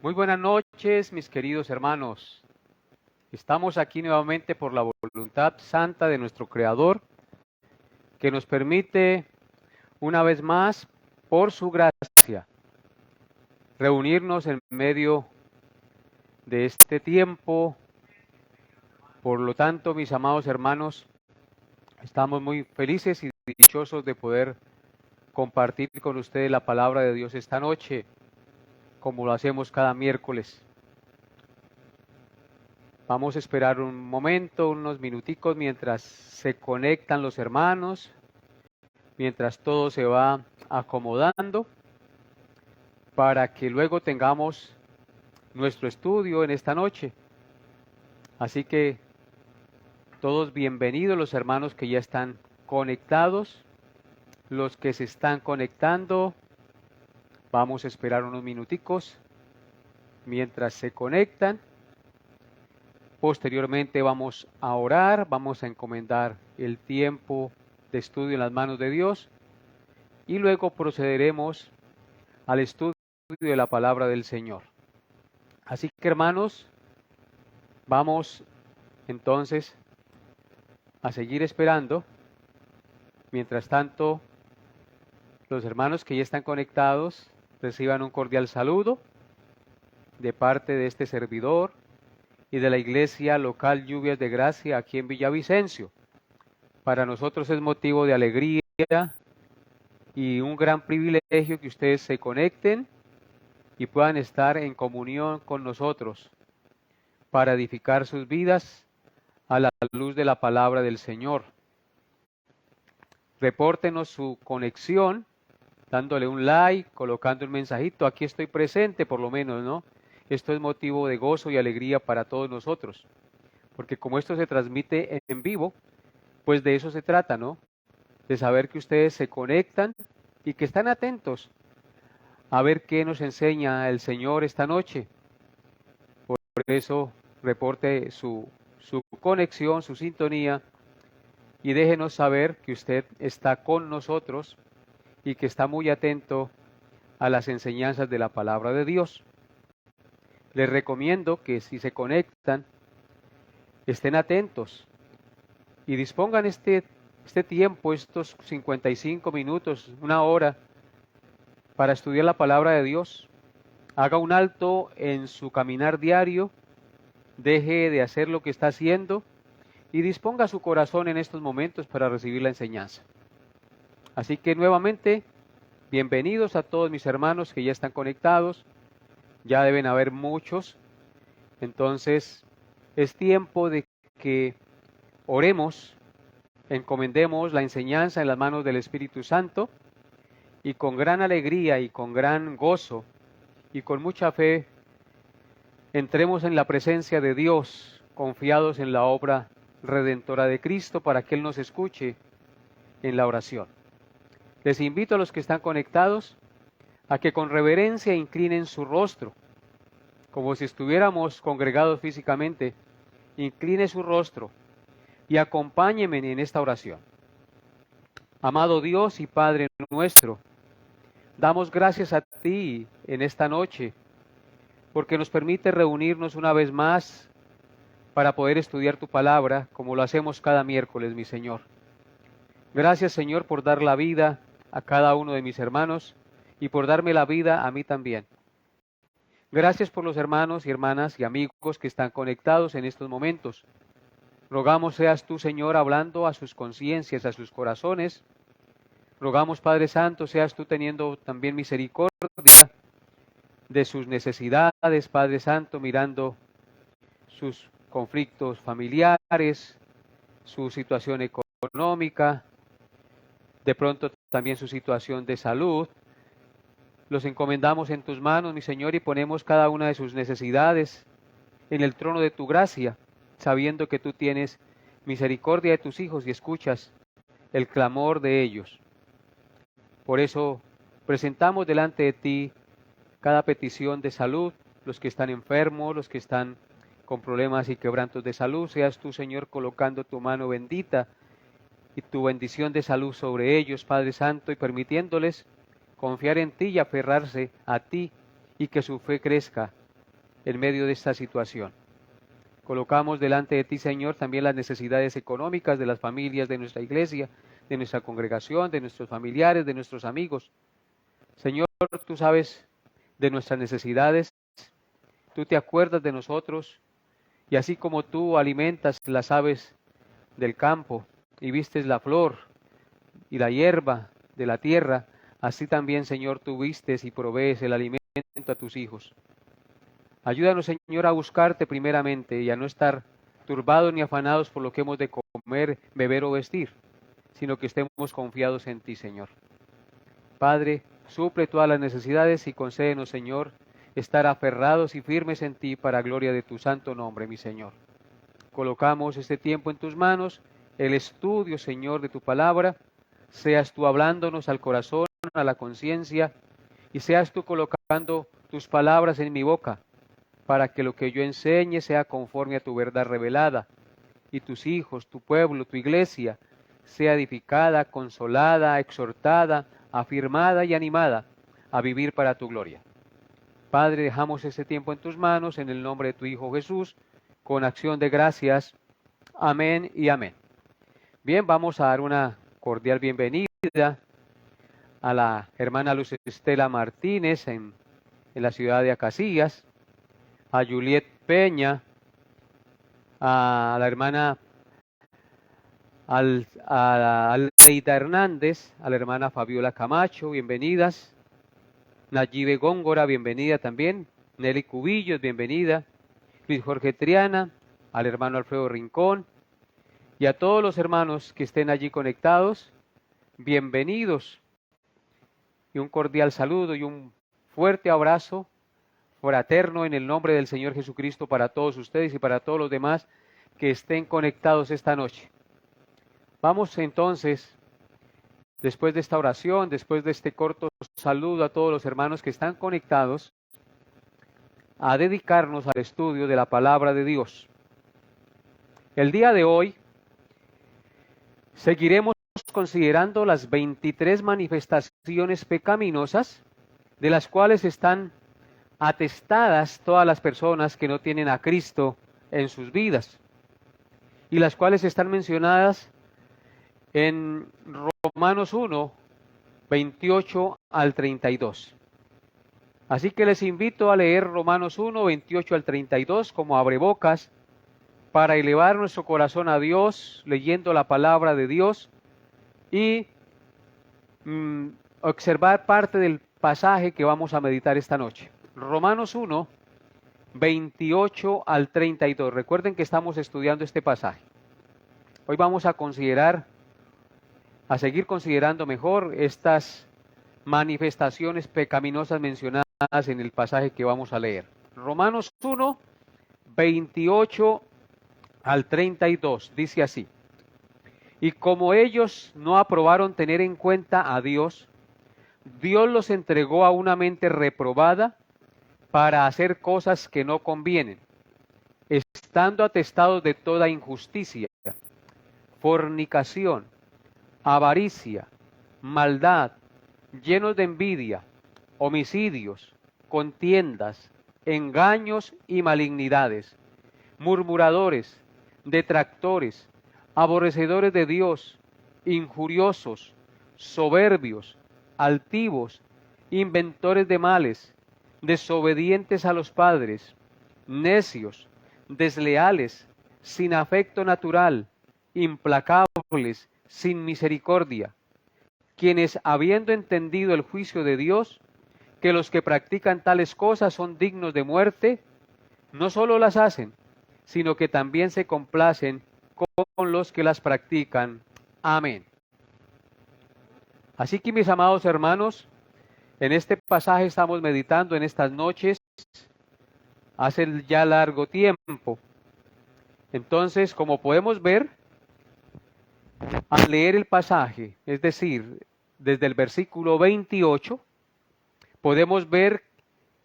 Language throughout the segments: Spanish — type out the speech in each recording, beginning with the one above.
Muy buenas noches, mis queridos hermanos. Estamos aquí nuevamente por la voluntad santa de nuestro Creador, que nos permite una vez más, por su gracia, reunirnos en medio de este tiempo. Por lo tanto, mis amados hermanos, estamos muy felices y dichosos de poder compartir con ustedes la palabra de Dios esta noche, como lo hacemos cada miércoles. Vamos a esperar un momento, unos minuticos, mientras se conectan los hermanos, mientras todo se va acomodando, para que luego tengamos nuestro estudio en esta noche. Así que todos bienvenidos, los hermanos que ya están conectados, los que se están conectando. Vamos a esperar unos minuticos mientras se conectan. Posteriormente vamos a orar, vamos a encomendar el tiempo de estudio en las manos de Dios y luego procederemos al estudio de la palabra del Señor. Así que, hermanos, vamos entonces a seguir esperando. Mientras tanto, los hermanos que ya están conectados reciban un cordial saludo de parte de este servidor y de la iglesia local Lluvias de Gracia aquí en Villavicencio. Para nosotros es motivo de alegría y un gran privilegio que ustedes se conecten y puedan estar en comunión con nosotros para edificar sus vidas a la luz de la palabra del Señor. Repórtenos su conexión, dándole un like, colocando un mensajito. Aquí estoy presente, por lo menos, ¿no? Esto es motivo de gozo y alegría para todos nosotros, porque como esto se transmite en vivo, pues de eso se trata, ¿no? De saber que ustedes se conectan y que están atentos a ver qué nos enseña el Señor esta noche. Por eso reporte su conexión, su sintonía, y déjenos saber que usted está con nosotros y que está muy atento a las enseñanzas de la palabra de Dios. Les recomiendo que si se conectan, estén atentos y dispongan este tiempo, estos 55 minutos, una hora, para estudiar la palabra de Dios. Haga un alto en su caminar diario, deje de hacer lo que está haciendo y disponga su corazón en estos momentos para recibir la enseñanza. Así que nuevamente, bienvenidos a todos mis hermanos que ya están conectados. Ya deben haber muchos. Entonces, es tiempo de que oremos, encomendemos la enseñanza en las manos del Espíritu Santo y con gran alegría y con gran gozo y con mucha fe entremos en la presencia de Dios, confiados en la obra redentora de Cristo para que Él nos escuche en la oración. Les invito a los que están conectados a que con reverencia inclinen su rostro, como si estuviéramos congregados físicamente. Incline su rostro y acompáñenme en esta oración. Amado Dios y Padre nuestro, damos gracias a ti en esta noche, porque nos permite reunirnos una vez más para poder estudiar tu palabra, como lo hacemos cada miércoles, mi Señor. Gracias, Señor, por dar la vida a cada uno de mis hermanos y por darme la vida a mí también. Gracias por los hermanos y hermanas y amigos que están conectados en estos momentos. Rogamos seas tú, Señor, hablando a sus conciencias, a sus corazones. Rogamos, Padre Santo, seas tú teniendo también misericordia de sus necesidades, Padre Santo, mirando sus conflictos familiares, su situación económica, de pronto también su situación de salud. Los encomendamos en tus manos, mi Señor, y ponemos cada una de sus necesidades en el trono de tu gracia, sabiendo que tú tienes misericordia de tus hijos y escuchas el clamor de ellos. Por eso presentamos delante de ti cada petición de salud, los que están enfermos, los que están con problemas y quebrantos de salud. Seas tú, Señor, colocando tu mano bendita y tu bendición de salud sobre ellos, Padre Santo, y permitiéndoles confiar en ti y aferrarse a ti y que su fe crezca en medio de esta situación. Colocamos delante de ti, Señor, también las necesidades económicas de las familias de nuestra iglesia, de nuestra congregación, de nuestros familiares, de nuestros amigos. Señor, tú sabes de nuestras necesidades, tú te acuerdas de nosotros, y así como tú alimentas las aves del campo y vistes la flor y la hierba de la tierra, así también, Señor, tú vistes y provees el alimento a tus hijos. Ayúdanos, Señor, a buscarte primeramente y a no estar turbados ni afanados por lo que hemos de comer, beber o vestir, sino que estemos confiados en ti, Señor. Padre, suple todas las necesidades y concédenos, Señor, estar aferrados y firmes en ti para gloria de tu santo nombre, mi Señor. Colocamos este tiempo en tus manos, el estudio, Señor, de tu palabra. Seas tú hablándonos al corazón, a la conciencia, y seas tú colocando tus palabras en mi boca, para que lo que yo enseñe sea conforme a tu verdad revelada, y tus hijos, tu pueblo, tu iglesia, sea edificada, consolada, exhortada, afirmada y animada a vivir para tu gloria. Padre, dejamos este tiempo en tus manos, en el nombre de tu Hijo Jesús, con acción de gracias. Amén y amén. Bien, vamos a dar una cordial bienvenida a la hermana Luz Estela Martínez en la ciudad de Acacias, a Juliet Peña, a la hermana Aldeida Hernández, a la hermana Fabiola Camacho, bienvenidas. Nayibe Góngora, bienvenida también. Nelly Cubillos, bienvenida. Luis Jorge Triana, al hermano Alfredo Rincón, y a todos los hermanos que estén allí conectados, bienvenidos. Y un cordial saludo y un fuerte abrazo fraterno en el nombre del Señor Jesucristo para todos ustedes y para todos los demás que estén conectados esta noche. Vamos entonces, después de esta oración, después de este corto saludo a todos los hermanos que están conectados, a dedicarnos al estudio de la palabra de Dios. El día de hoy seguiremos considerando las 23 manifestaciones pecaminosas de las cuales están atestadas todas las personas que no tienen a Cristo en sus vidas y las cuales están mencionadas en Romanos 1, 28 al 32. Así que les invito a leer Romanos 1, 28 al 32 como abrebocas para elevar nuestro corazón a Dios leyendo la palabra de Dios y observar parte del pasaje que vamos a meditar esta noche. Romanos 1, 28 al 32. Recuerden que estamos estudiando este pasaje. Hoy vamos a seguir considerando mejor estas manifestaciones pecaminosas mencionadas en el pasaje que vamos a leer. Romanos 1, 28 al 32, dice así: y como ellos no aprobaron tener en cuenta a Dios, Dios los entregó a una mente reprobada para hacer cosas que no convienen, estando atestados de toda injusticia, fornicación, avaricia, maldad, llenos de envidia, homicidios, contiendas, engaños y malignidades, murmuradores, detractores, aborrecedores de Dios, injuriosos, soberbios, altivos, inventores de males, desobedientes a los padres, necios, desleales, sin afecto natural, implacables, sin misericordia, quienes, habiendo entendido el juicio de Dios, que los que practican tales cosas son dignos de muerte, no solo las hacen, sino que también se complacen con los que las practican. Amén. Así que, mis amados hermanos, en este pasaje estamos meditando en estas noches hace ya largo tiempo. Entonces, como podemos ver, al leer el pasaje, es decir, desde el versículo 28, podemos ver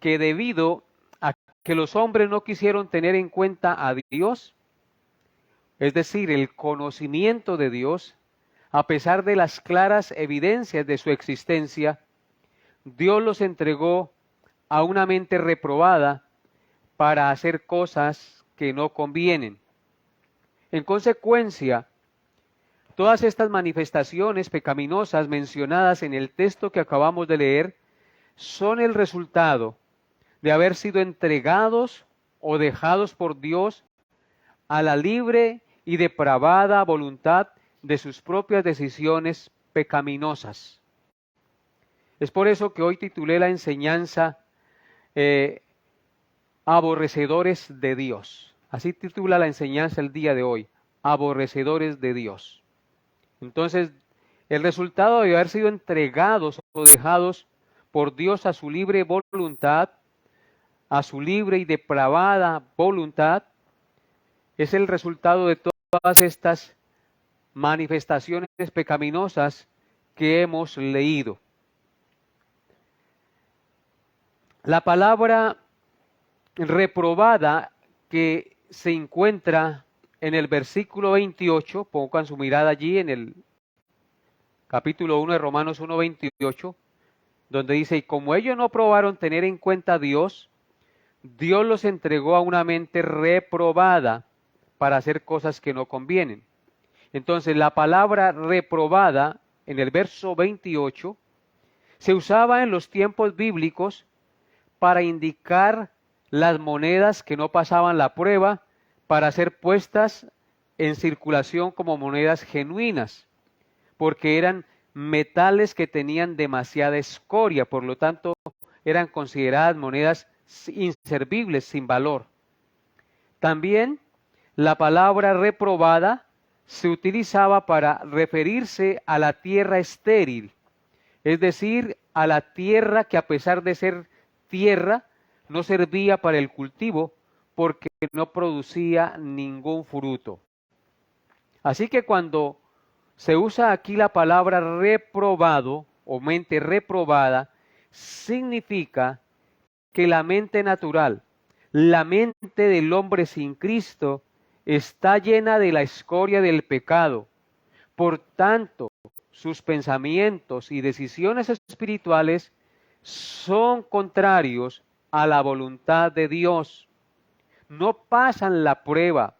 que debido a que los hombres no quisieron tener en cuenta a Dios, es decir, el conocimiento de Dios, a pesar de las claras evidencias de su existencia, Dios los entregó a una mente reprobada para hacer cosas que no convienen. En consecuencia, todas estas manifestaciones pecaminosas mencionadas en el texto que acabamos de leer son el resultado de haber sido entregados o dejados por Dios a la libre y depravada voluntad de sus propias decisiones pecaminosas. Es por eso que hoy titulé la enseñanza Aborrecedores de Dios. Así titula la enseñanza el día de hoy, Aborrecedores de Dios. Entonces, el resultado de haber sido entregados o dejados por Dios a su libre voluntad, a su libre y depravada voluntad, es el resultado de todas estas manifestaciones pecaminosas que hemos leído. La palabra reprobada que se encuentra en el versículo 28, pongan su mirada allí en el capítulo 1 de Romanos 1:28, donde dice, y como ellos no probaron tener en cuenta a Dios, Dios los entregó a una mente reprobada para hacer cosas que no convienen. Entonces la palabra reprobada en el verso 28 se usaba en los tiempos bíblicos para indicar las monedas que no pasaban la prueba para ser puestas en circulación como monedas genuinas, porque eran metales que tenían demasiada escoria, por lo tanto eran consideradas monedas inservibles, sin valor. También la palabra reprobada se utilizaba para referirse a la tierra estéril, es decir, a la tierra que a pesar de ser tierra no servía para el cultivo porque no producía ningún fruto. Así que cuando se usa aquí la palabra reprobado o mente reprobada, significa que la mente natural, la mente del hombre sin Cristo, está llena de la escoria del pecado. Por tanto, sus pensamientos y decisiones espirituales son contrarios a la voluntad de Dios. No pasan la prueba.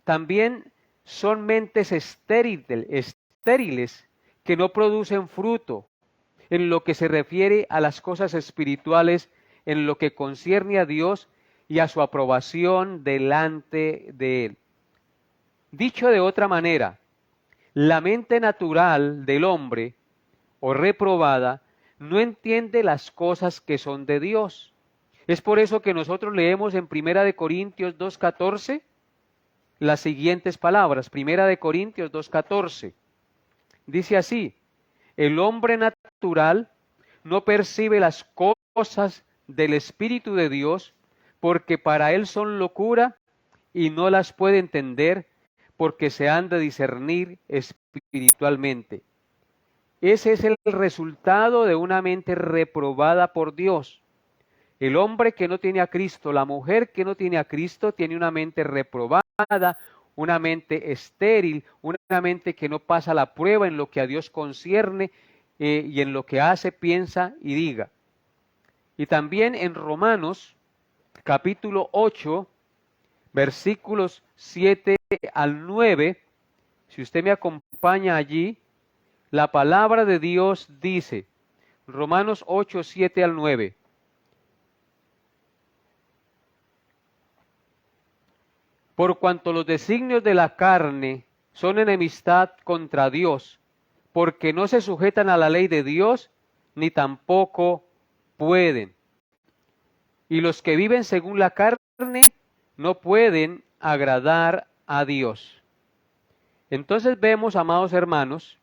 También son mentes estériles que no producen fruto en lo que se refiere a las cosas espirituales, en lo que concierne a Dios y a su aprobación delante de Él. Dicho de otra manera, la mente natural del hombre o reprobada no entiende las cosas que son de Dios. Es por eso que nosotros leemos en 1 Corintios 2:14 las siguientes palabras. 1 Corintios 2:14 dice así: el hombre natural no percibe las cosas del Espíritu de Dios porque para él son locura y no las puede entender porque se han de discernir espiritualmente. Ese es el resultado de una mente reprobada por Dios. El hombre que no tiene a Cristo, la mujer que no tiene a Cristo, tiene una mente reprobada, una mente estéril, una mente que no pasa la prueba en lo que a Dios concierne y en lo que hace, piensa y diga. Y también en Romanos, capítulo 8, versículos 7 al 9, si usted me acompaña allí, la palabra de Dios dice, Romanos 8, 7 al 9. Por cuanto los designios de la carne son enemistad contra Dios, porque no se sujetan a la ley de Dios, ni tampoco pueden. Y los que viven según la carne no pueden agradar a Dios. Entonces vemos, amados hermanos,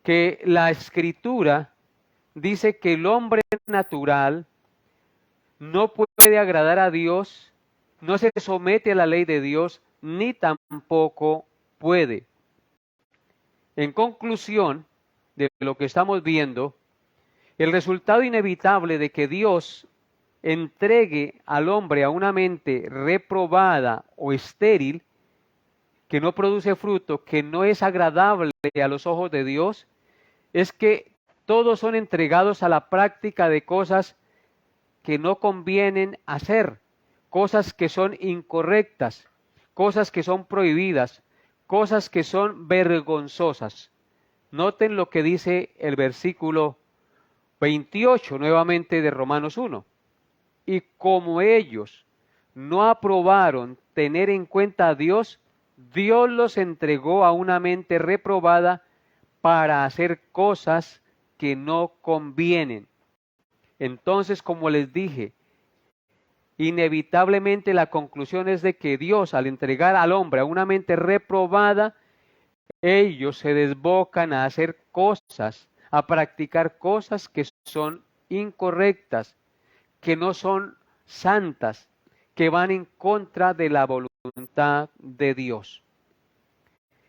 que la Escritura dice que el hombre natural no puede agradar a Dios, no se somete a la ley de Dios, ni tampoco puede. En conclusión de lo que estamos viendo, el resultado inevitable de que Dios entregue al hombre a una mente reprobada o estéril, que no produce fruto, que no es agradable a los ojos de Dios, es que todos son entregados a la práctica de cosas que no convienen hacer, cosas que son incorrectas, cosas que son prohibidas, cosas que son vergonzosas. Noten lo que dice el versículo 28 nuevamente de Romanos 1. Y como ellos no aprobaron tener en cuenta a Dios, Dios los entregó a una mente reprobada para hacer cosas que no convienen. Entonces, como les dije, inevitablemente la conclusión es de que Dios, al entregar al hombre a una mente reprobada, ellos se desbocan a hacer cosas, a practicar cosas que son incorrectas, que no son santas, que van en contra de la voluntad de Dios.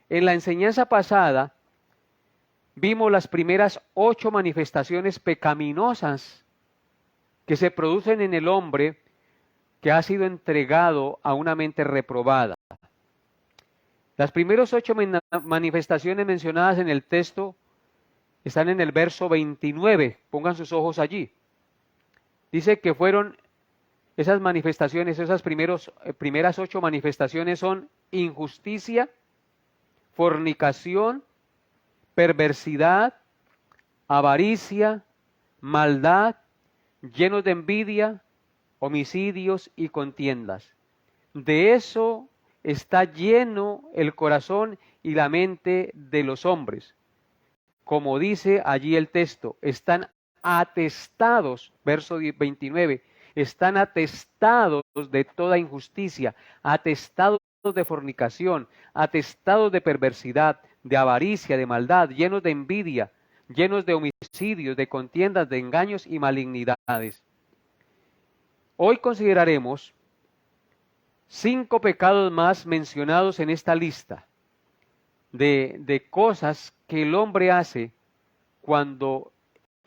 En la enseñanza pasada vimos las primeras 8 manifestaciones pecaminosas que se producen en el hombre que ha sido entregado a una mente reprobada. Las primeras 8 manifestaciones mencionadas en el texto están en el verso 29. Pongan sus ojos allí. Dice que fueron esas manifestaciones, esas primeras 8 manifestaciones son injusticia, fornicación, perversidad, avaricia, maldad, llenos de envidia, homicidios y contiendas. De eso está lleno el corazón y la mente de los hombres. Como dice allí el texto, están atestados, verso 29, están atestados de toda injusticia, atestados de fornicación, atestados de perversidad, de avaricia, de maldad, llenos de envidia, llenos de homicidios, de contiendas, de engaños y malignidades. Hoy consideraremos 5 pecados más mencionados en esta lista de cosas que el hombre hace cuando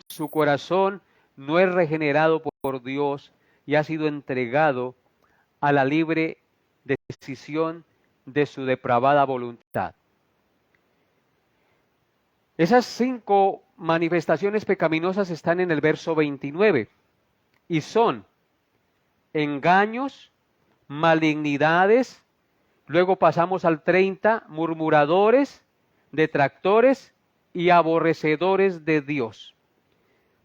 su corazón no es regenerado por Dios y ha sido entregado a la libre decisión de su depravada voluntad. Esas 5 manifestaciones pecaminosas están en el verso 29 y son engaños, malignidades, luego pasamos al 30, murmuradores, detractores y aborrecedores de Dios.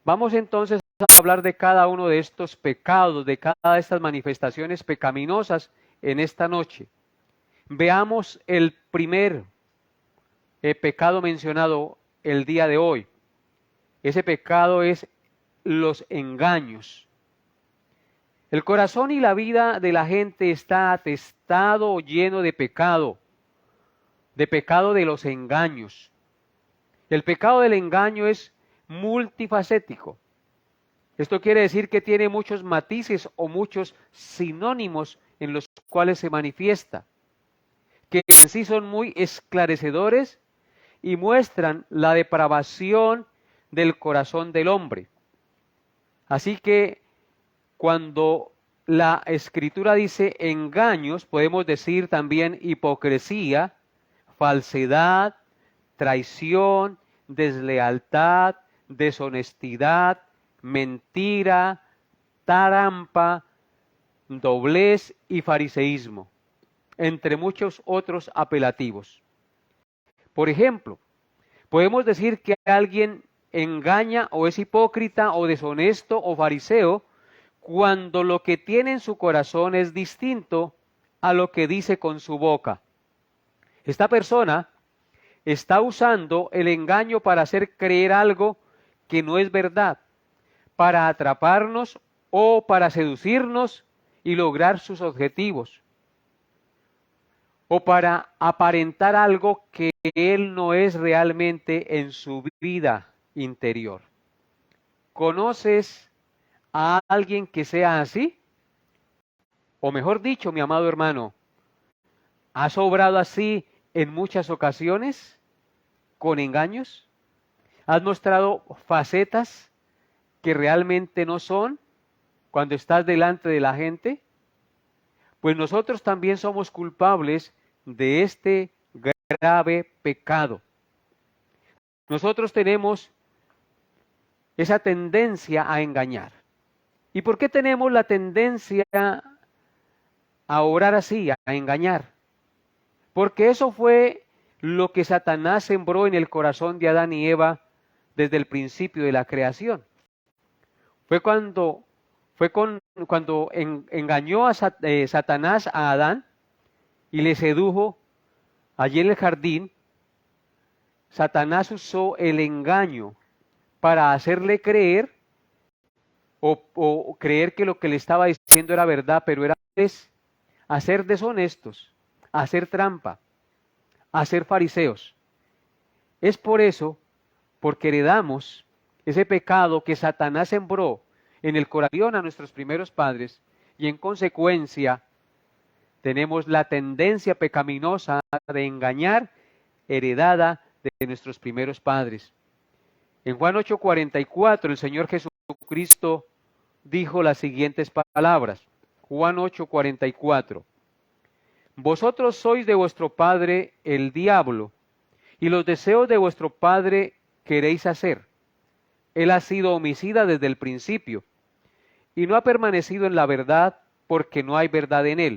Vamos entonces a hablar de cada uno de estos pecados, de cada de estas manifestaciones pecaminosas en esta noche. Veamos el primer pecado mencionado el día de hoy. Ese pecado es los engaños. El corazón y la vida de la gente está atestado o lleno de pecado de los engaños. El pecado del engaño es multifacético. Esto quiere decir que tiene muchos matices o muchos sinónimos en los cuales se manifiesta, que en sí son muy esclarecedores y muestran la depravación del corazón del hombre. Así que cuando la Escritura dice engaños, podemos decir también hipocresía, falsedad, traición, deslealtad, deshonestidad, mentira, trampa, doblez y fariseísmo, entre muchos otros apelativos. Por ejemplo, podemos decir que alguien engaña o es hipócrita o deshonesto o fariseo cuando lo que tiene en su corazón es distinto a lo que dice con su boca. Esta persona está usando el engaño para hacer creer algo que no es verdad, para atraparnos o para seducirnos y lograr sus objetivos, o para aparentar algo que él no es realmente en su vida interior. ¿Conoces a alguien que sea así? O mejor dicho, mi amado hermano, ¿has obrado así en muchas ocasiones con engaños? ¿Has mostrado facetas que realmente no son cuando estás delante de la gente? Pues nosotros también somos culpables de este grave pecado. Nosotros tenemos esa tendencia a engañar. ¿Y por qué tenemos la tendencia a orar así, a engañar? Porque eso fue lo que Satanás sembró en el corazón de Adán y Eva desde el principio de la creación. Fue cuando engañó a Satanás a Adán y le sedujo allí en el jardín. Satanás usó el engaño para hacerle creer o creer que lo que le estaba diciendo era verdad, pero era hacer deshonestos, hacer trampa, hacer fariseos. Es por eso, porque heredamos ese pecado que Satanás sembró en el corazón a nuestros primeros padres, y en consecuencia tenemos la tendencia pecaminosa de engañar heredada de nuestros primeros padres. En Juan 8:44 el Señor Jesucristo dijo las siguientes palabras. Juan 8:44. Vosotros sois de vuestro padre el diablo, y los deseos de vuestro padre queréis hacer. Él ha sido homicida desde el principio, y no ha permanecido en la verdad, porque no hay verdad en él.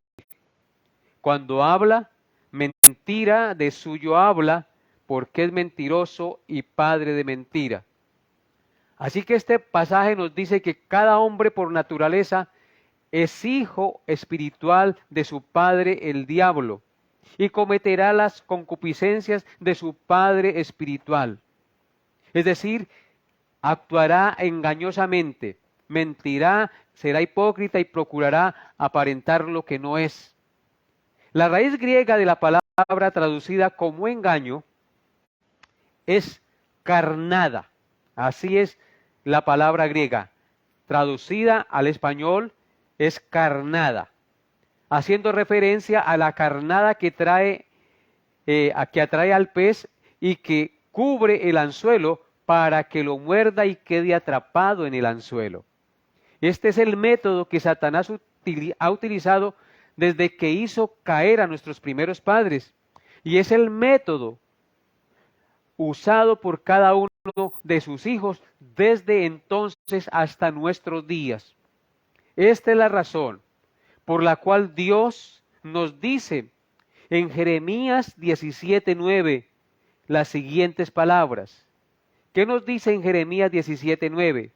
Cuando habla, mentira de suyo habla, porque es mentiroso y padre de mentira. Así que este pasaje nos dice que cada hombre por naturaleza es hijo espiritual de su padre el diablo, y cometerá las concupiscencias de su padre espiritual. Es decir, actuará engañosamente, mentirá, será hipócrita y procurará aparentar lo que no es. La raíz griega de la palabra traducida como engaño es carnada. Así es la palabra griega. Traducida al español es carnada, haciendo referencia a la carnada que atrae al pez y que cubre el anzuelo para que lo muerda y quede atrapado en el anzuelo. Este es el método que Satanás ha utilizado desde que hizo caer a nuestros primeros padres, y es el método usado por cada uno de sus hijos desde entonces hasta nuestros días. Esta es la razón por la cual Dios nos dice en Jeremías 17:9 las siguientes palabras. ¿Qué nos dice en Jeremías 17:9?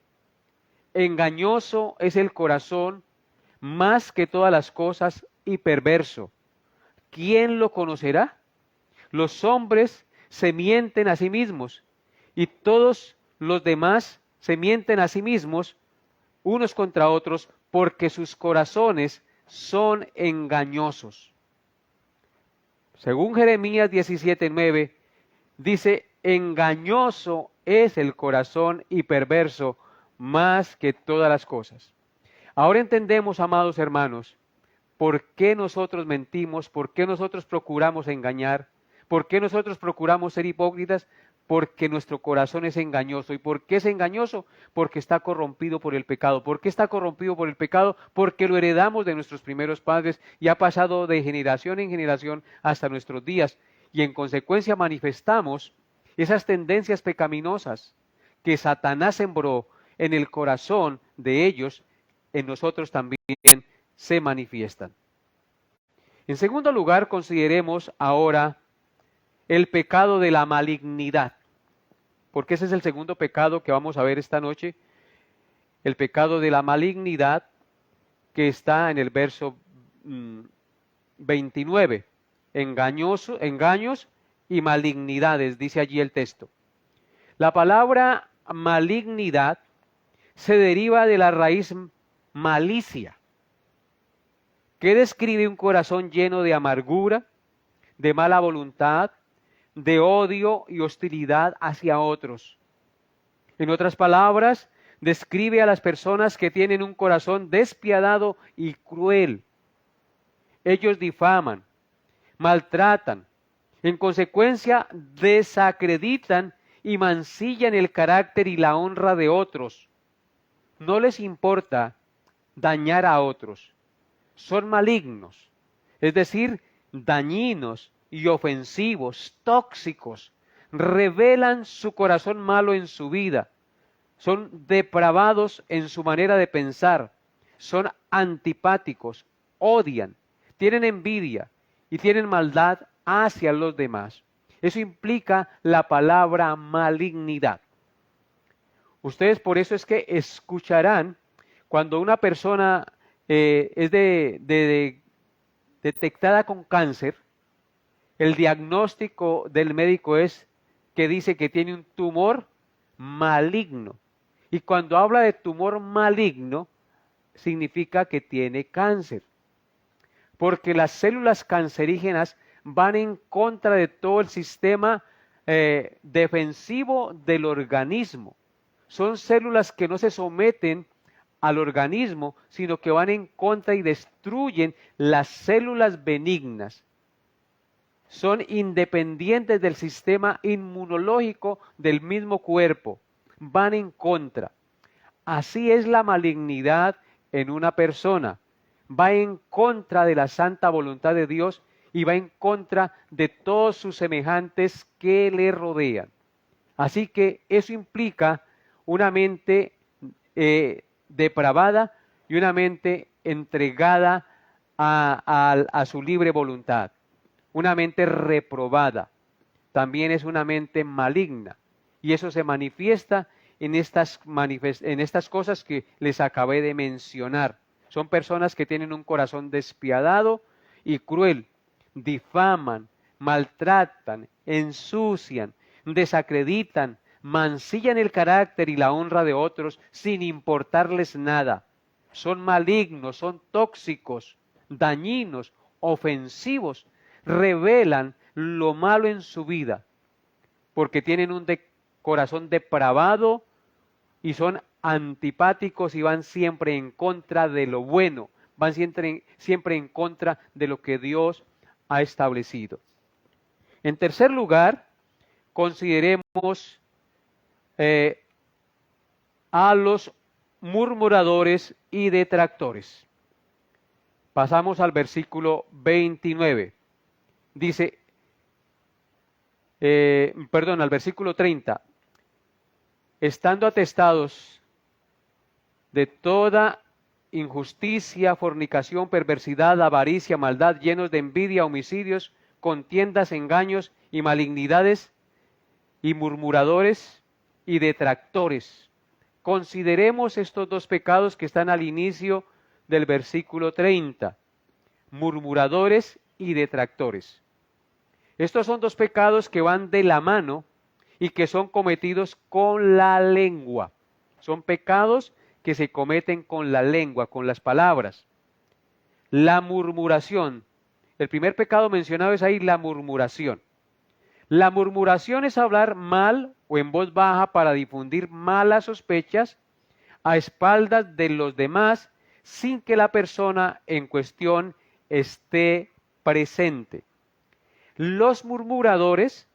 Engañoso es el corazón más que todas las cosas y perverso. ¿Quién lo conocerá? Los hombres se mienten a sí mismos, y todos los demás se mienten a sí mismos unos contra otros, porque sus corazones son engañosos. Según Jeremías 17:9, dice, engañoso es el corazón y perverso más que todas las cosas. Ahora entendemos, amados hermanos, por qué nosotros mentimos, por qué nosotros procuramos engañar, por qué nosotros procuramos ser hipócritas, porque nuestro corazón es engañoso. ¿Y por qué es engañoso? Porque está corrompido por el pecado. ¿Por qué está corrompido por el pecado? Porque lo heredamos de nuestros primeros padres y ha pasado de generación en generación hasta nuestros días. Y en consecuencia manifestamos esas tendencias pecaminosas que Satanás sembró en el corazón de ellos, en nosotros también se manifiestan. En segundo lugar, consideremos ahora el pecado de la malignidad, porque ese es el segundo pecado que vamos a ver esta noche, el pecado de la malignidad que está en el verso 29, engaños y malignidades, dice allí el texto. La palabra malignidad se deriva de la raíz malicia, que describe un corazón lleno de amargura, de mala voluntad, de odio y hostilidad hacia otros. En otras palabras, describe a las personas que tienen un corazón despiadado y cruel. Ellos difaman, maltratan, en consecuencia desacreditan y mancillan el carácter y la honra de otros. No les importa dañar a otros. Son malignos, es decir, dañinos y ofensivos, tóxicos, revelan su corazón malo en su vida. son depravados en su manera de pensar, son antipáticos, odian, tienen envidia y tienen maldad hacia los demás. Eso implica la palabra malignidad. Ustedes por eso es que escucharán cuando una persona es detectada con cáncer, el diagnóstico del médico es que dice que tiene un tumor maligno. Y cuando habla de tumor maligno, significa que tiene cáncer. Porque las células cancerígenas van en contra de todo el sistema defensivo del organismo. Son células que no se someten al organismo, sino que van en contra y destruyen las células benignas. Son independientes del sistema inmunológico del mismo cuerpo. Van en contra. Así es la malignidad en una persona. Va en contra de la santa voluntad de Dios y va en contra de todos sus semejantes que le rodean. Así que eso implica una mente depravada y una mente entregada a su libre voluntad. Una mente reprobada también es una mente maligna y eso se manifiesta en estas cosas que les acabé de mencionar. Son personas que tienen un corazón despiadado y cruel, difaman, maltratan, ensucian, desacreditan, mancillan el carácter y la honra de otros sin importarles nada. Son malignos, son tóxicos, dañinos, ofensivos, revelan lo malo en su vida porque tienen un corazón depravado y son antipáticos y van siempre en contra de lo bueno, van siempre en contra de lo que Dios ha establecido. En tercer lugar, consideremos a los murmuradores y detractores. Pasamos al versículo 29. Dice, al versículo 30. Estando atestados de toda injusticia, fornicación, perversidad, avaricia, maldad, llenos de envidia, homicidios, contiendas, engaños y malignidades, y murmuradores y detractores. Consideremos estos dos pecados que están al inicio del versículo 30. Murmuradores y detractores. Estos son dos pecados que van de la mano y que son cometidos con la lengua. Son pecados que se cometen con la lengua, con las palabras. La murmuración. El primer pecado mencionado es ahí la murmuración. La murmuración es hablar mal o en voz baja para difundir malas sospechas a espaldas de los demás sin que la persona en cuestión esté presente. Los murmuradores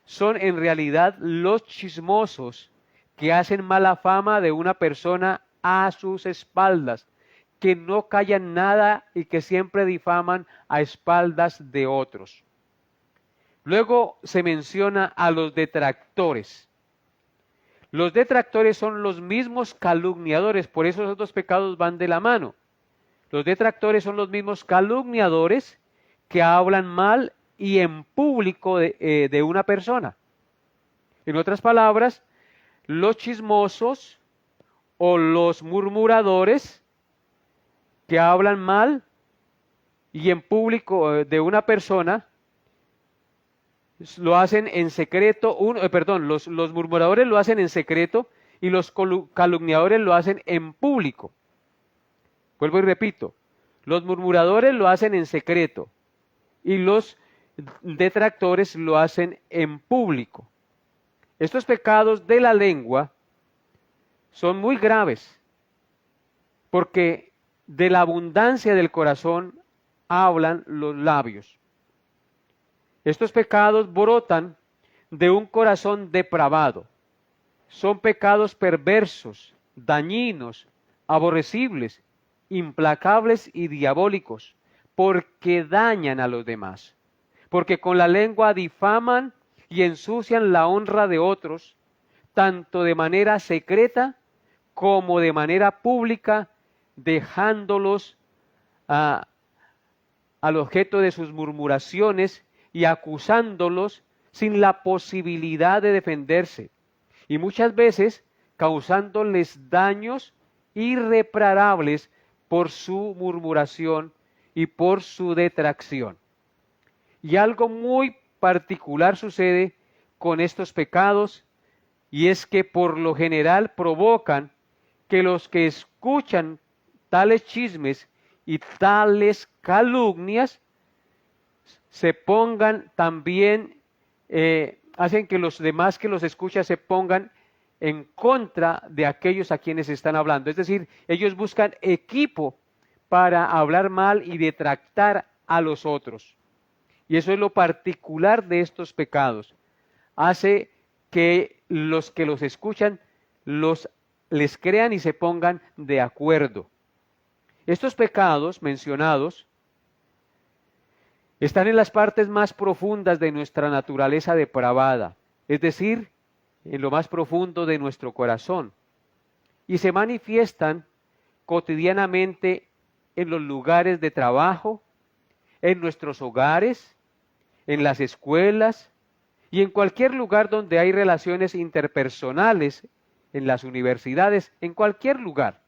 son en realidad los chismosos que hacen mala fama de una persona a sus espaldas, que no callan nada y que siempre difaman a espaldas de otros. Luego se menciona a los detractores. Los detractores son los mismos calumniadores, por eso esos dos pecados van de la mano. Los detractores son los mismos calumniadores que hablan mal y en público de una persona. En otras palabras, los chismosos o los murmuradores que hablan mal y en público de una persona, lo hacen en secreto, los murmuradores lo hacen en secreto y los calumniadores lo hacen en público. Vuelvo y repito, los murmuradores lo hacen en secreto y los detractores lo hacen en público. Estos pecados de la lengua son muy graves porque de la abundancia del corazón hablan los labios. Estos pecados brotan de un corazón depravado. Son pecados perversos, dañinos, aborrecibles, implacables y diabólicos, porque dañan a los demás. Porque con la lengua difaman y ensucian la honra de otros, tanto de manera secreta como de manera pública, dejándolos al objeto de sus murmuraciones y acusándolos sin la posibilidad de defenderse, y muchas veces causándoles daños irreparables por su murmuración y por su detracción. Y algo muy particular sucede con estos pecados, y es que por lo general provocan que los que escuchan tales chismes y tales calumnias se pongan también, hacen que los demás que los escuchan se pongan en contra de aquellos a quienes están hablando. Es decir, ellos buscan equipo para hablar mal y detractar a los otros. Y eso es lo particular de estos pecados. Hace que los escuchan les crean y se pongan de acuerdo. Estos pecados mencionados están en las partes más profundas de nuestra naturaleza depravada, es decir, en lo más profundo de nuestro corazón, y se manifiestan cotidianamente en los lugares de trabajo, en nuestros hogares, en las escuelas y en cualquier lugar donde hay relaciones interpersonales, en las universidades, en cualquier lugar.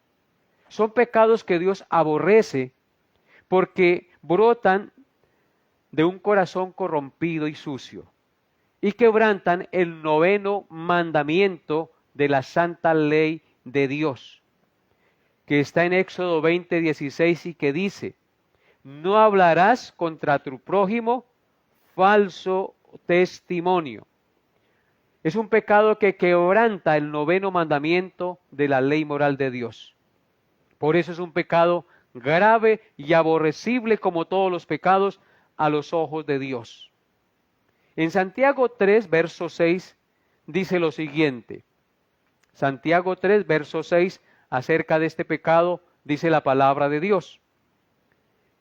Son pecados que Dios aborrece porque brotan de un corazón corrompido y sucio y quebrantan el 9º mandamiento de la santa ley de Dios, que está en Éxodo 20:16 y que dice: no hablarás contra tu prójimo falso testimonio. Es un pecado que quebranta el 9º mandamiento de la ley moral de Dios. Por eso es un pecado grave y aborrecible como todos los pecados a los ojos de Dios. En Santiago 3, verso 6, dice lo siguiente. Santiago 3, verso 6, acerca de este pecado, dice la palabra de Dios: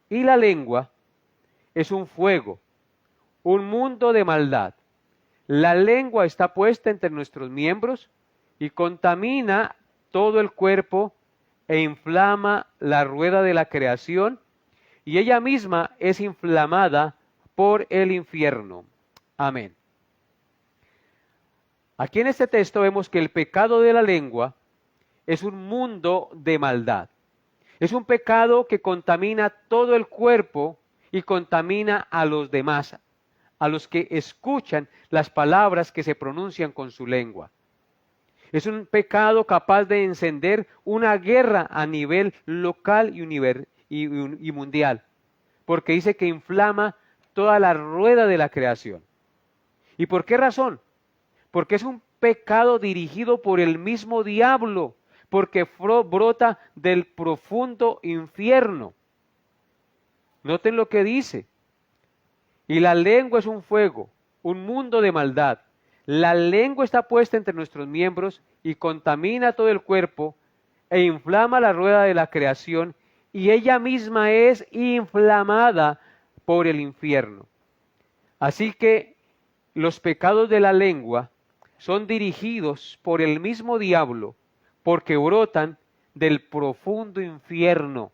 y la lengua es un fuego, un mundo de maldad. La lengua está puesta entre nuestros miembros y contamina todo el cuerpo e inflama la rueda de la creación, y ella misma es inflamada por el infierno. Amén. Aquí en este texto vemos que el pecado de la lengua es un mundo de maldad. Es un pecado que contamina todo el cuerpo y contamina a los demás, a los que escuchan las palabras que se pronuncian con su lengua. Es un pecado capaz de encender una guerra a nivel local y mundial, porque dice que inflama toda la rueda de la creación. ¿Y por qué razón? Porque es un pecado dirigido por el mismo diablo, porque brota del profundo infierno. Noten lo que dice. Y la lengua es un fuego, un mundo de maldad. La lengua está puesta entre nuestros miembros y contamina todo el cuerpo e inflama la rueda de la creación, y ella misma es inflamada por el infierno. Así que los pecados de la lengua son dirigidos por el mismo diablo, porque brotan del profundo infierno.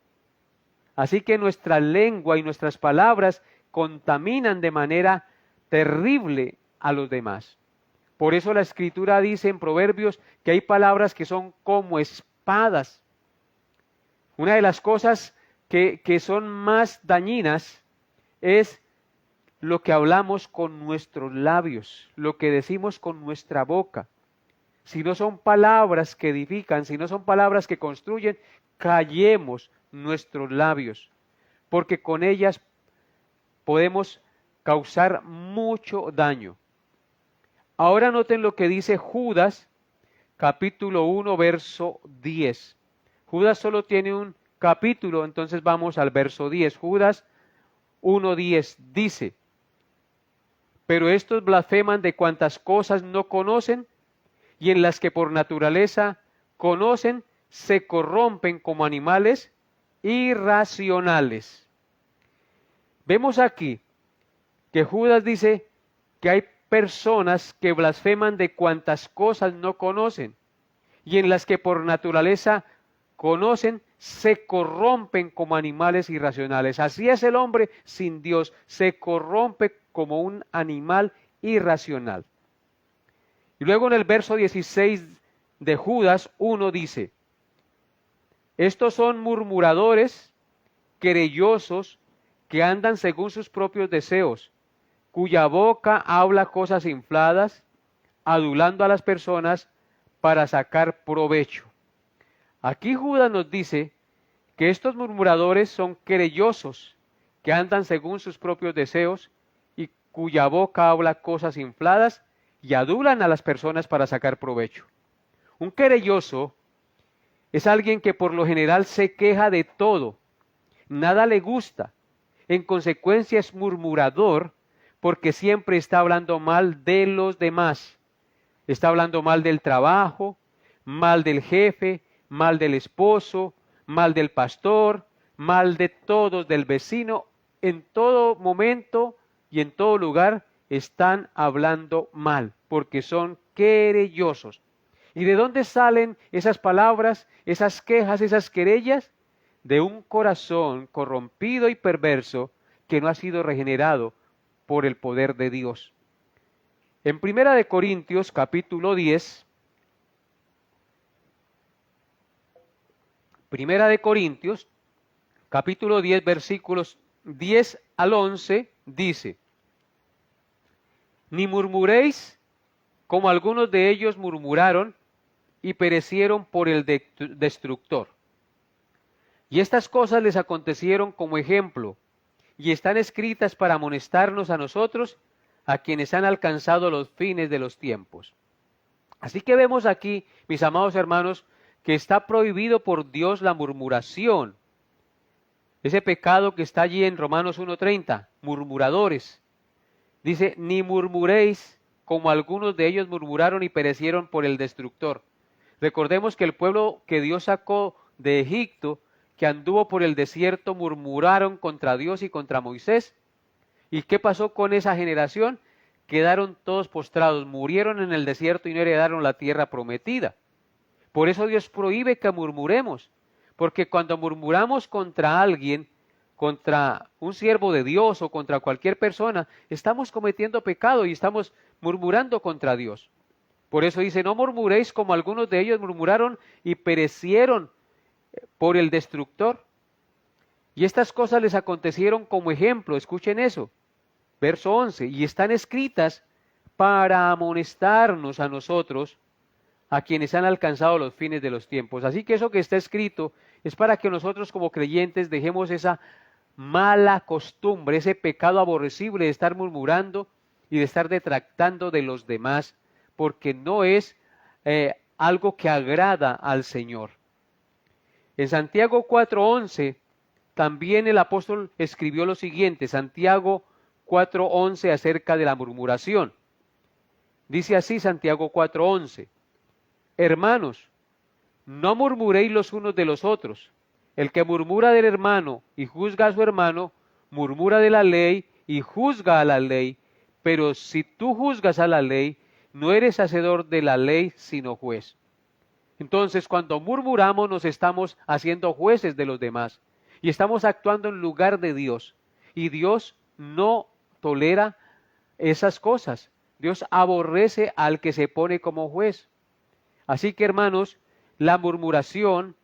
Así que nuestra lengua y nuestras palabras contaminan de manera terrible a los demás. Por eso la Escritura dice en Proverbios que hay palabras que son como espadas. Una de las cosas que son más dañinas es lo que hablamos con nuestros labios, lo que decimos con nuestra boca. Si no son palabras que edifican, si no son palabras que construyen, callemos nuestros labios, porque con ellas podemos causar mucho daño. Ahora noten lo que dice Judas, capítulo 1, verso 10. Judas solo tiene un capítulo, entonces vamos al verso 10. Judas 1:10 dice: pero estos blasfeman de cuantas cosas no conocen, y en las que por naturaleza conocen, se corrompen como animales irracionales. Vemos aquí que Judas dice que hay personas que blasfeman de cuantas cosas no conocen, y en las que por naturaleza conocen, se corrompen como animales irracionales. Así es el hombre sin Dios, se corrompe como un animal irracional. Y luego en el verso 16 de Judas 1 dice, estos son murmuradores, querellosos, que andan según sus propios deseos, cuya boca habla cosas infladas, adulando a las personas para sacar provecho. Aquí Judas nos dice que estos murmuradores son querellosos, que andan según sus propios deseos y cuya boca habla cosas infladas y adulan a las personas para sacar provecho. Un querelloso es alguien que por lo general se queja de todo, nada le gusta, en consecuencia es murmurador porque siempre está hablando mal de los demás. Está hablando mal del trabajo, mal del jefe, mal del esposo, mal del pastor, mal de todos, del vecino. En todo momento y en todo lugar están hablando mal, porque son querellosos. ¿Y de dónde salen esas palabras, esas quejas, esas querellas? De un corazón corrompido y perverso que no ha sido regenerado por el poder de Dios. En Primera de Corintios, capítulo 10, Primera de Corintios, capítulo 10, versículos 10 al 11, dice, ni murmuréis como algunos de ellos murmuraron y perecieron por el destructor. Y estas cosas les acontecieron como ejemplo, y están escritas para amonestarnos a nosotros, a quienes han alcanzado los fines de los tiempos. Así que vemos aquí, mis amados hermanos, que está prohibido por Dios la murmuración. Ese pecado que está allí en Romanos 1:30, murmuradores. Dice, ni murmuréis como algunos de ellos murmuraron y perecieron por el destructor. Recordemos que el pueblo que Dios sacó de Egipto, que anduvo por el desierto, murmuraron contra Dios y contra Moisés. ¿Y qué pasó con esa generación? Quedaron todos postrados, murieron en el desierto y no heredaron la tierra prometida. Por eso Dios prohíbe que murmuremos, porque cuando murmuramos contra alguien, contra un siervo de Dios o contra cualquier persona, estamos cometiendo pecado y estamos murmurando contra Dios. Por eso dice, no murmuréis como algunos de ellos murmuraron y perecieron por el destructor. Y estas cosas les acontecieron como ejemplo, escuchen eso, verso 11, y están escritas para amonestarnos a nosotros, a quienes han alcanzado los fines de los tiempos. Así que eso que está escrito es para que nosotros como creyentes dejemos esa mala costumbre, ese pecado aborrecible de estar murmurando y de estar detractando de los demás, porque no es algo que agrada al Señor. En Santiago 4:11 también el apóstol escribió lo siguiente, Santiago 4:11 acerca de la murmuración. Dice así Santiago 4:11, hermanos, no murmuréis los unos de los otros. El que murmura del hermano y juzga a su hermano, murmura de la ley y juzga a la ley. Pero si tú juzgas a la ley, no eres hacedor de la ley, sino juez. Entonces, cuando murmuramos, nos estamos haciendo jueces de los demás y estamos actuando en lugar de Dios. Y Dios no tolera esas cosas. Dios aborrece al que se pone como juez. Así que, hermanos, la murmuración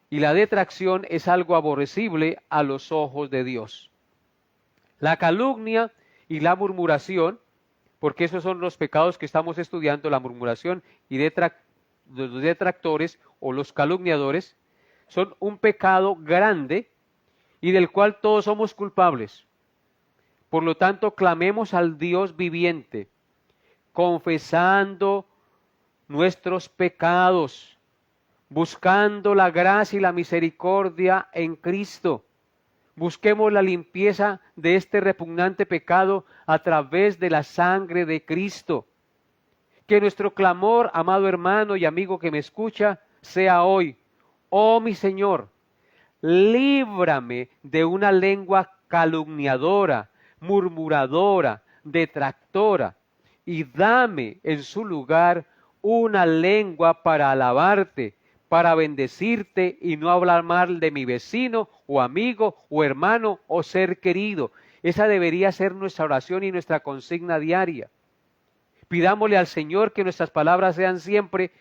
y la detracción es algo aborrecible a los ojos de Dios. La calumnia y la murmuración, porque esos son los pecados que estamos estudiando, la murmuración y los detractores o los calumniadores, son un pecado grande y del cual todos somos culpables. Por lo tanto, clamemos al Dios viviente, confesando nuestros pecados, buscando la gracia y la misericordia en Cristo. Busquemos la limpieza de este repugnante pecado a través de la sangre de Cristo. Que nuestro clamor, amado hermano y amigo que me escucha, sea hoy, oh mi Señor, líbrame de una lengua calumniadora, murmuradora, detractora, y dame en su lugar una lengua para alabarte, para bendecirte y no hablar mal de mi vecino o amigo o hermano o ser querido. Esa debería ser nuestra oración y nuestra consigna diaria. Pidámosle al Señor que nuestras palabras sean siempre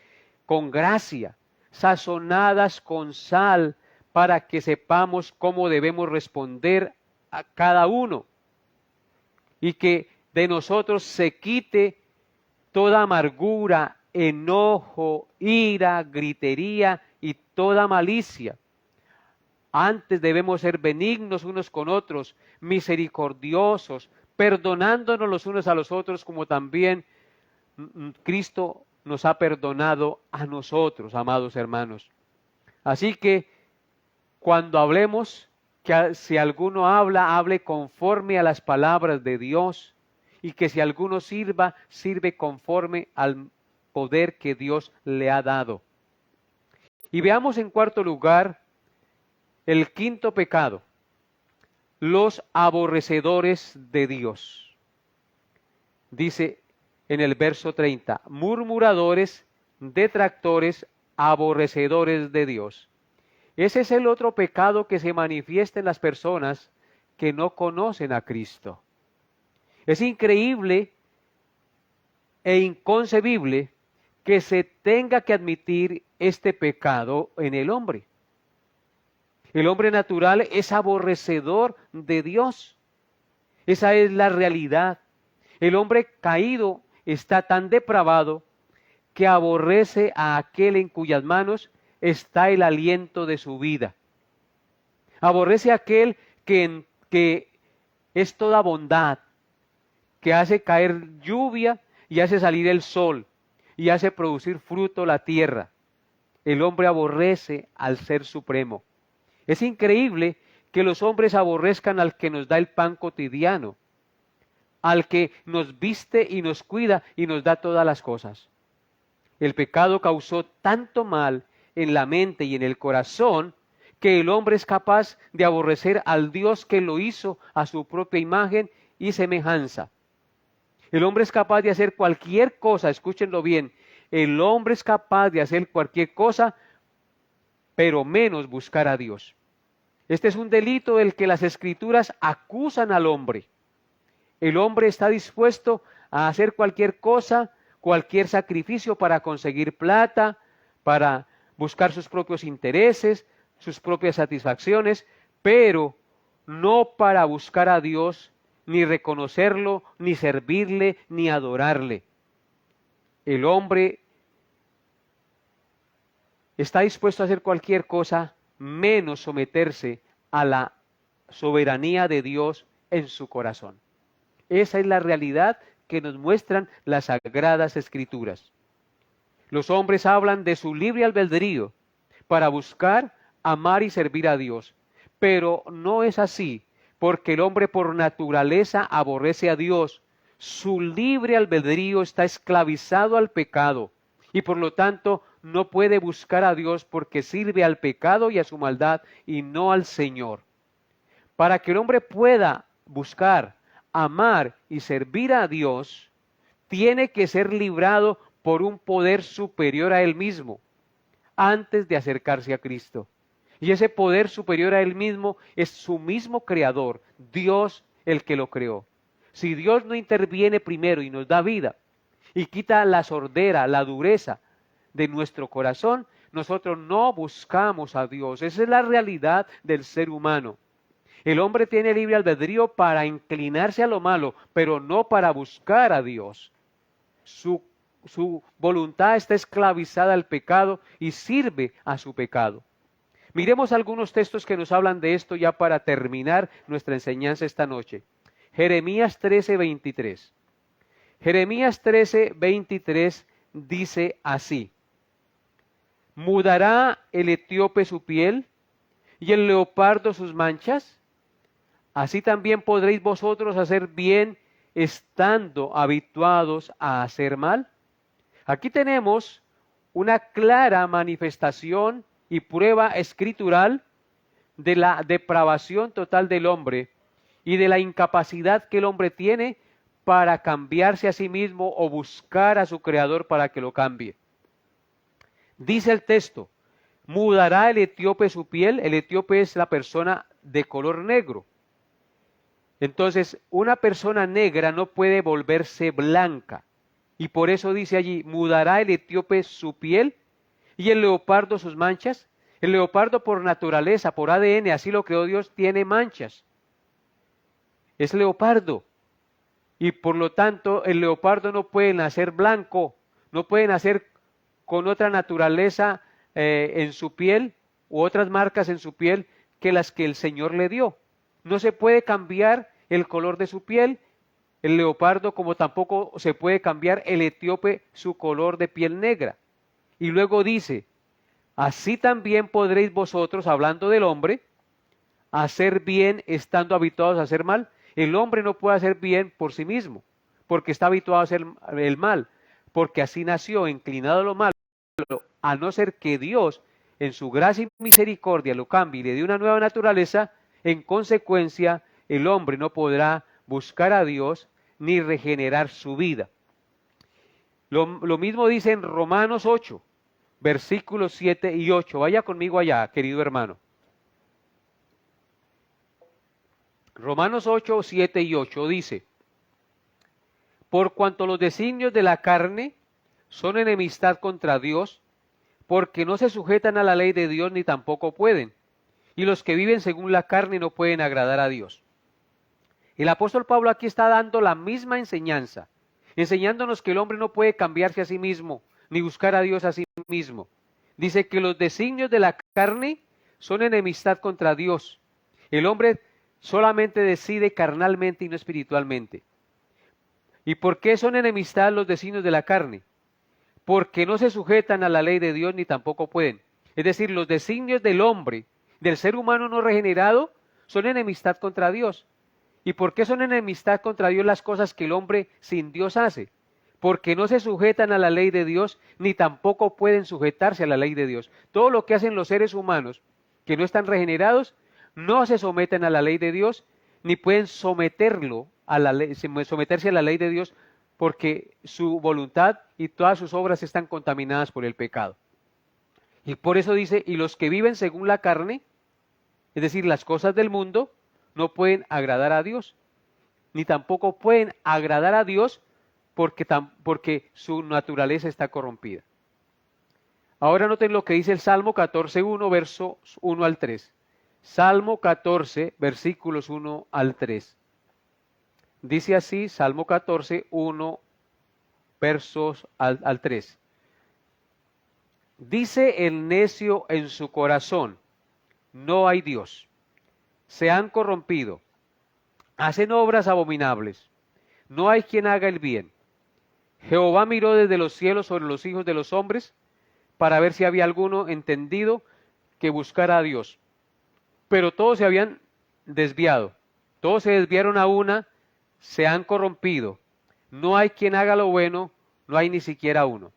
con gracia, sazonadas con sal, para que sepamos cómo debemos responder a cada uno. Y que de nosotros se quite toda amargura, enojo, ira, gritería y toda malicia. Antes debemos ser benignos unos con otros, misericordiosos, perdonándonos los unos a los otros como también Cristo nos ha perdonado a nosotros, amados hermanos. Así que cuando hablemos, que si alguno habla, hable conforme a las palabras de Dios, y que si alguno sirve conforme al poder que Dios le ha dado. Y veamos en cuarto lugar el quinto pecado: los aborrecedores de Dios. Dice en el verso 30, murmuradores, detractores, aborrecedores de Dios. Ese es el otro pecado que se manifiesta en las personas que no conocen a Cristo. Es increíble e inconcebible que se tenga que admitir este pecado en el hombre. El hombre natural es aborrecedor de Dios. Esa es la realidad. El hombre caído está tan depravado que aborrece a aquel en cuyas manos está el aliento de su vida. Aborrece a aquel que es toda bondad, que hace caer lluvia y hace salir el sol y hace producir fruto la tierra. El hombre aborrece al Ser Supremo. Es increíble que los hombres aborrezcan al que nos da el pan cotidiano, al que nos viste y nos cuida y nos da todas las cosas. El pecado causó tanto mal en la mente y en el corazón que el hombre es capaz de aborrecer al Dios que lo hizo a su propia imagen y semejanza. El hombre es capaz de hacer cualquier cosa, escúchenlo bien, el hombre es capaz de hacer cualquier cosa, pero menos buscar a Dios. Este es un delito del que las Escrituras acusan al hombre. El hombre está dispuesto a hacer cualquier cosa, cualquier sacrificio para conseguir plata, para buscar sus propios intereses, sus propias satisfacciones, pero no para buscar a Dios, ni reconocerlo, ni servirle, ni adorarle. El hombre está dispuesto a hacer cualquier cosa menos someterse a la soberanía de Dios en su corazón. Esa es la realidad que nos muestran las Sagradas Escrituras. Los hombres hablan de su libre albedrío para buscar, amar y servir a Dios, pero no es así, porque el hombre por naturaleza aborrece a Dios. Su libre albedrío está esclavizado al pecado y por lo tanto no puede buscar a Dios porque sirve al pecado y a su maldad y no al Señor. Para que el hombre pueda buscar, amar y servir a Dios, tiene que ser librado por un poder superior a él mismo antes de acercarse a Cristo. Y ese poder superior a él mismo es su mismo creador, Dios el que lo creó. Si Dios no interviene primero y nos da vida y quita la sordera, la dureza de nuestro corazón, nosotros no buscamos a Dios. Esa es la realidad del ser humano. El hombre tiene libre albedrío para inclinarse a lo malo, pero no para buscar a Dios. Su voluntad está esclavizada al pecado y sirve a su pecado. Miremos algunos textos que nos hablan de esto ya para terminar nuestra enseñanza esta noche. Jeremías 13:23. Jeremías 13:23 dice así: ¿mudará el etíope su piel y el leopardo sus manchas? Así también podréis vosotros hacer bien estando habituados a hacer mal. Aquí tenemos una clara manifestación y prueba escritural de la depravación total del hombre y de la incapacidad que el hombre tiene para cambiarse a sí mismo o buscar a su creador para que lo cambie. Dice el texto, ¿mudará el etíope su piel? El etíope es la persona de color negro. Entonces, una persona negra no puede volverse blanca. Y por eso dice allí, ¿mudará el etíope su piel y el leopardo sus manchas? El leopardo por naturaleza, por ADN, así lo creó Dios, tiene manchas. Es leopardo. Y por lo tanto, el leopardo no puede nacer blanco, no puede nacer con otra naturaleza en su piel u otras marcas en su piel que las que el Señor le dio. No se puede cambiar el color de su piel, el leopardo, como tampoco se puede cambiar el etíope su color de piel negra. Y luego dice, así también podréis vosotros, hablando del hombre, hacer bien estando habituados a hacer mal. El hombre no puede hacer bien por sí mismo, porque está habituado a hacer el mal, porque así nació inclinado a lo malo, a no ser que Dios, en su gracia y misericordia, lo cambie y le dé una nueva naturaleza. En consecuencia, el hombre no podrá buscar a Dios ni regenerar su vida. Lo mismo dice en Romanos 8, versículos 7 y 8. Vaya conmigo allá, querido hermano. Romanos 8, 7 y 8 dice, por cuanto los designios de la carne son enemistad contra Dios, porque no se sujetan a la ley de Dios ni tampoco pueden, y los que viven según la carne no pueden agradar a Dios. El apóstol Pablo aquí está dando la misma enseñanza, enseñándonos que el hombre no puede cambiarse a sí mismo, ni buscar a Dios a sí mismo. Dice que los designios de la carne son enemistad contra Dios. El hombre solamente decide carnalmente y no espiritualmente. ¿Y por qué son enemistad los designios de la carne? Porque no se sujetan a la ley de Dios ni tampoco pueden. Es decir, los designios del hombre, del ser humano no regenerado, son enemistad contra Dios. ¿Y por qué son enemistad contra Dios las cosas que el hombre sin Dios hace? Porque no se sujetan a la ley de Dios ni tampoco pueden sujetarse a la ley de Dios. Todo lo que hacen los seres humanos que no están regenerados no se someten a la ley de Dios ni pueden someterse a la ley de Dios, porque su voluntad y todas sus obras están contaminadas por el pecado. Y por eso dice, y los que viven según la carne, es decir, las cosas del mundo, no pueden agradar a Dios, ni tampoco pueden agradar a Dios porque su naturaleza está corrompida. Ahora noten lo que dice el Salmo 14:1, versos 1 al 3. Salmo 14, versículos 1 al 3. Dice así, Salmo 14, 1, versos al 3. Dice el necio en su corazón, no hay Dios. Se han corrompido, hacen obras abominables. No hay quien haga el bien. Jehová miró desde los cielos sobre los hijos de los hombres para ver si había alguno entendido que buscara a Dios. Pero todos se habían desviado. Todos se desviaron a una, se han corrompido. No hay quien haga lo bueno, no hay ni siquiera uno.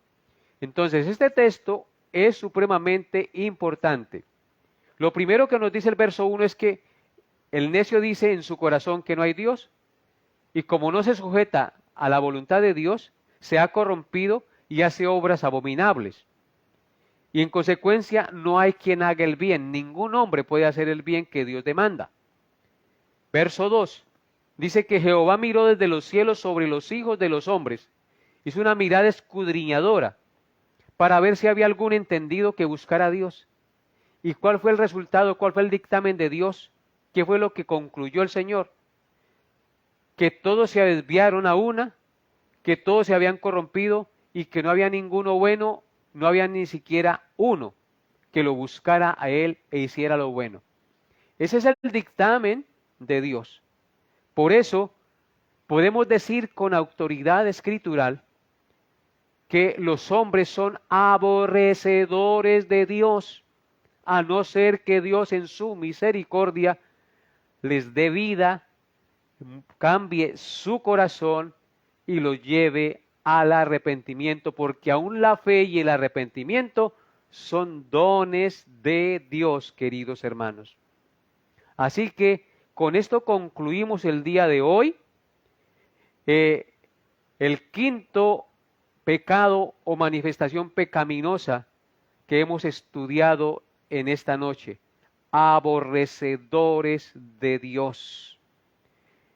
Entonces, este texto es supremamente importante. Lo primero que nos dice el verso 1 es que el necio dice en su corazón que no hay Dios, y como no se sujeta a la voluntad de Dios, se ha corrompido y hace obras abominables. Y en consecuencia no hay quien haga el bien. Ningún hombre puede hacer el bien que Dios demanda. Verso 2. Dice que Jehová miró desde los cielos sobre los hijos de los hombres. Hizo una mirada escudriñadora para ver si había algún entendido que buscara a Dios. ¿Y cuál fue el resultado? ¿Cuál fue el dictamen de Dios? ¿Qué fue lo que concluyó el Señor? Que todos se desviaron a una, que todos se habían corrompido y que no había ninguno bueno, no había ni siquiera uno que lo buscara a Él e hiciera lo bueno. Ese es el dictamen de Dios. Por eso podemos decir con autoridad escritural que los hombres son aborrecedores de Dios, a no ser que Dios en su misericordia les dé vida, cambie su corazón y los lleve al arrepentimiento, porque aún la fe y el arrepentimiento son dones de Dios, queridos hermanos. Así que con esto concluimos el día de hoy. Eh, el quinto pecado o manifestación pecaminosa que hemos estudiado en esta noche: aborrecedores de Dios.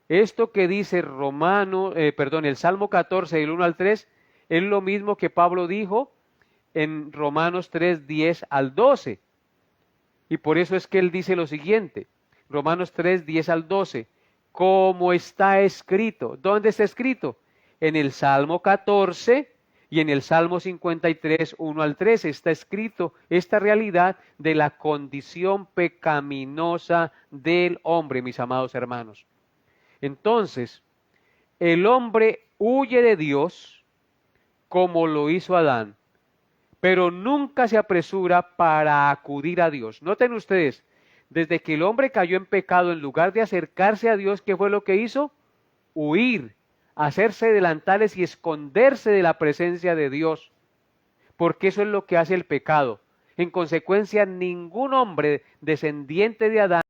Esto que dice el Salmo 14, del 1 al 3, es lo mismo que Pablo dijo en Romanos 3, 10 al 12. Y por eso es que él dice lo siguiente, Romanos 3, 10 al 12, como está escrito. ¿Dónde está escrito? En el Salmo 14 y en el Salmo 53, 1 al 13 está escrito esta realidad de la condición pecaminosa del hombre, mis amados hermanos. Entonces, el hombre huye de Dios como lo hizo Adán, pero nunca se apresura para acudir a Dios. Noten ustedes, desde que el hombre cayó en pecado, en lugar de acercarse a Dios, ¿qué fue lo que hizo? Huir, hacerse delantales y esconderse de la presencia de Dios, porque eso es lo que hace el pecado. En consecuencia, ningún hombre descendiente de Adán,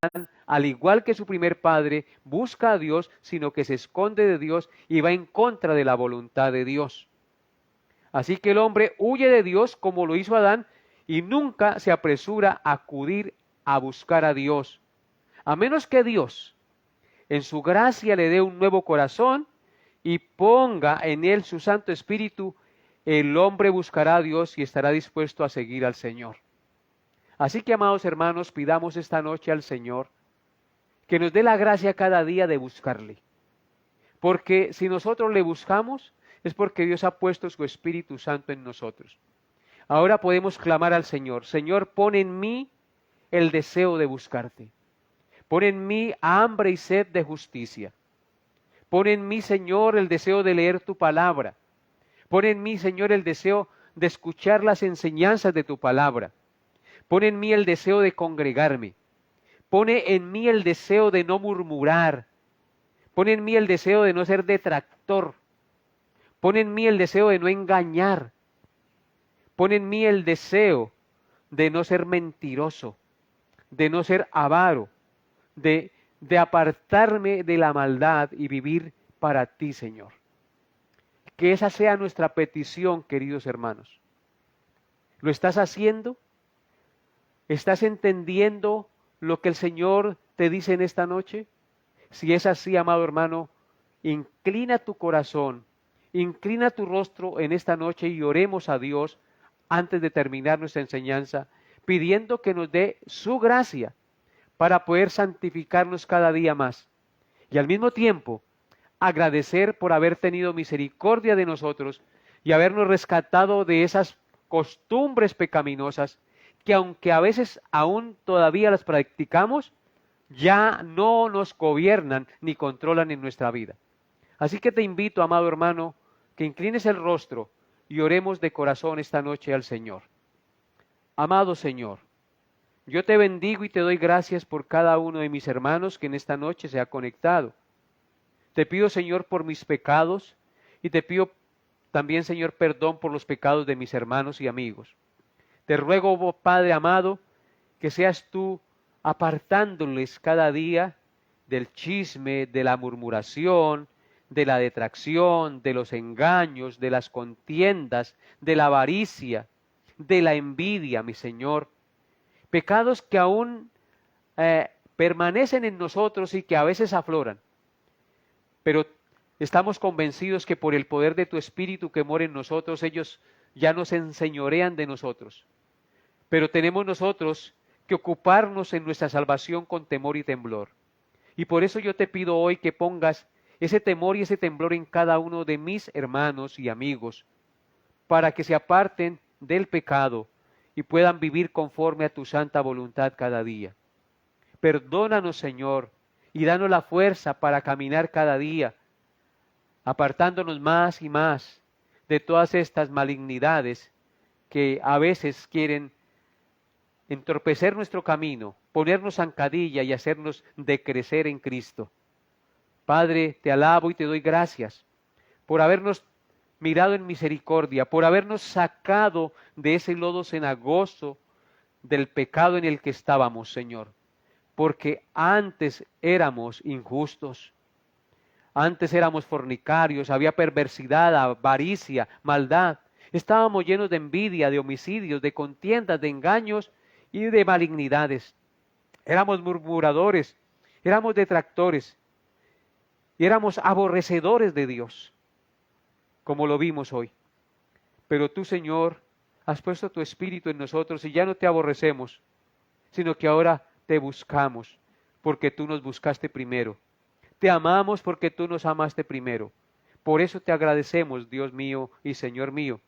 al igual que su primer padre, busca a Dios, sino que se esconde de Dios y va en contra de la voluntad de Dios. Así que el hombre huye de Dios como lo hizo Adán y nunca se apresura a acudir a buscar a Dios, a menos que Dios en su gracia le dé un nuevo corazón y ponga en él su Santo Espíritu. El hombre buscará a Dios y estará dispuesto a seguir al Señor. Así que, amados hermanos, pidamos esta noche al Señor que nos dé la gracia cada día de buscarle. Porque si nosotros le buscamos, es porque Dios ha puesto su Espíritu Santo en nosotros. Ahora podemos clamar al Señor: Señor, pon en mí el deseo de buscarte. Pon en mí hambre y sed de justicia. Pon en mí, Señor, el deseo de leer tu palabra. Pon en mí, Señor, el deseo de escuchar las enseñanzas de tu palabra. Pon en mí el deseo de congregarme. Pone en mí el deseo de no murmurar. Pon en mí el deseo de no ser detractor. Pon en mí el deseo de no engañar. Pon en mí el deseo de no ser mentiroso, de no ser avaro, de apartarme de la maldad y vivir para ti, Señor. Que esa sea nuestra petición, queridos hermanos. ¿Lo estás haciendo? ¿Estás entendiendo lo que el Señor te dice en esta noche? Si es así, amado hermano, inclina tu corazón, inclina tu rostro en esta noche y oremos a Dios antes de terminar nuestra enseñanza, pidiendo que nos dé su gracia para poder santificarnos cada día más. Y al mismo tiempo, agradecer por haber tenido misericordia de nosotros y habernos rescatado de esas costumbres pecaminosas que, aunque a veces aún todavía las practicamos, ya no nos gobiernan ni controlan en nuestra vida. Así que te invito, amado hermano, que inclines el rostro y oremos de corazón esta noche al Señor. Amado Señor, yo te bendigo y te doy gracias por cada uno de mis hermanos que en esta noche se ha conectado. Te pido, Señor, por mis pecados y te pido también, Señor, perdón por los pecados de mis hermanos y amigos. Te ruego, oh Padre amado, que seas tú apartándoles cada día del chisme, de la murmuración, de la detracción, de los engaños, de las contiendas, de la avaricia, de la envidia, mi Señor. Pecados que aún permanecen en nosotros y que a veces afloran. Pero estamos convencidos que por el poder de tu Espíritu que mora en nosotros, ellos ya no se enseñorean de nosotros. Pero tenemos nosotros que ocuparnos en nuestra salvación con temor y temblor. Y por eso yo te pido hoy que pongas ese temor y ese temblor en cada uno de mis hermanos y amigos, para que se aparten del pecado y puedan vivir conforme a tu santa voluntad cada día. Perdónanos, Señor, y danos la fuerza para caminar cada día, apartándonos más y más de todas estas malignidades que a veces quieren entorpecer nuestro camino, ponernos zancadilla y hacernos decrecer en Cristo. Padre, te alabo y te doy gracias por habernos mirado en misericordia, por habernos sacado de ese lodo cenagoso del pecado en el que estábamos, Señor, porque antes éramos injustos, Antes éramos fornicarios, había perversidad, avaricia, maldad. Estábamos llenos de envidia, de homicidios, de contiendas, de engaños y de malignidades. Éramos murmuradores, éramos detractores y éramos aborrecedores de Dios, como lo vimos hoy. Pero tú, Señor, has puesto tu espíritu en nosotros y ya no te aborrecemos, sino que ahora te buscamos, porque tú nos buscaste primero. Te amamos porque tú nos amaste primero. Por eso te agradecemos, Dios mío y Señor mío.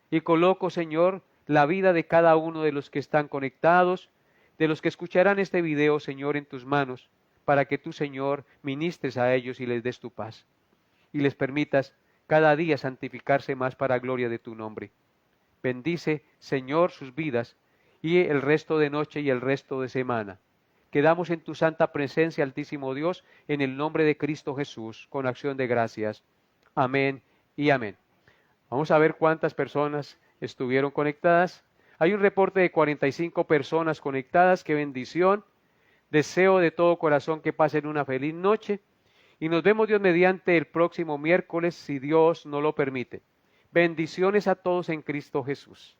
Y coloco, Señor, la vida de cada uno de los que están conectados, de los que escucharán este video, Señor, en tus manos, para que tú, Señor, ministres a ellos y les des tu paz. Y les permitas cada día santificarse más para gloria de tu nombre. Bendice, Señor, sus vidas y el resto de noche y el resto de semana. Quedamos en tu santa presencia, Altísimo Dios, en el nombre de Cristo Jesús, con acción de gracias. Amén y amén. Vamos a ver cuántas personas estuvieron conectadas. Hay un reporte de 45 personas conectadas. ¡Qué bendición! Deseo de todo corazón que pasen una feliz noche. Y nos vemos, Dios mediante, el próximo miércoles, si Dios nos lo permite. Bendiciones a todos en Cristo Jesús.